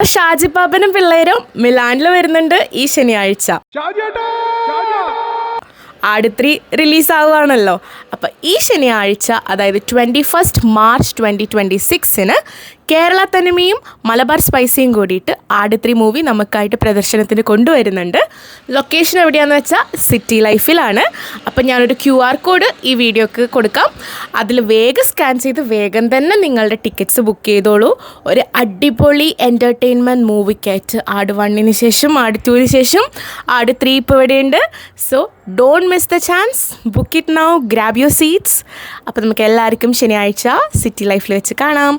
ഷാജിപ്പാപ്പനും പിള്ളേരും മിലാനിൽ വരുന്നുണ്ട് ഈ ശനിയാഴ്ച. ആട് 3 റിലീസാവുകയാണല്ലോ. അപ്പോൾ ഈ ശനിയാഴ്ച, അതായത് 21 മാർച്ച് 2026 കേരള തനിമയും മലബാർ സ്പൈസിയും കൂടിയിട്ട് ആട് 3 മൂവി നമുക്കായിട്ട് പ്രദർശനത്തിന് കൊണ്ടുവരുന്നുണ്ട്. ലൊക്കേഷൻ എവിടെയാണെന്ന് വെച്ചാൽ സിറ്റി ലൈഫിലാണ്. അപ്പോൾ ഞാനൊരു QR കോഡ് ഈ വീഡിയോക്ക് കൊടുക്കാം. അതിൽ വേഗം സ്കാൻ ചെയ്ത് വേഗം തന്നെ നിങ്ങളുടെ ടിക്കറ്റ്സ് ബുക്ക് ചെയ്തോളൂ. ഒരു അടിപൊളി എൻ്റർടൈൻമെൻറ്റ് മൂവിക്കായിട്ട് ആട് 1 ശേഷം ആട് 2 ശേഷം ആട് 3 ഇപ്പോൾ ഇവിടെയുണ്ട്. So don't miss the chance, book it now, grab your seats. അപ്പോൾ നമുക്ക് എല്ലാവർക്കും ശനിയാഴ്ച സിറ്റി ലൈഫിൽ വെച്ച് കാണാം.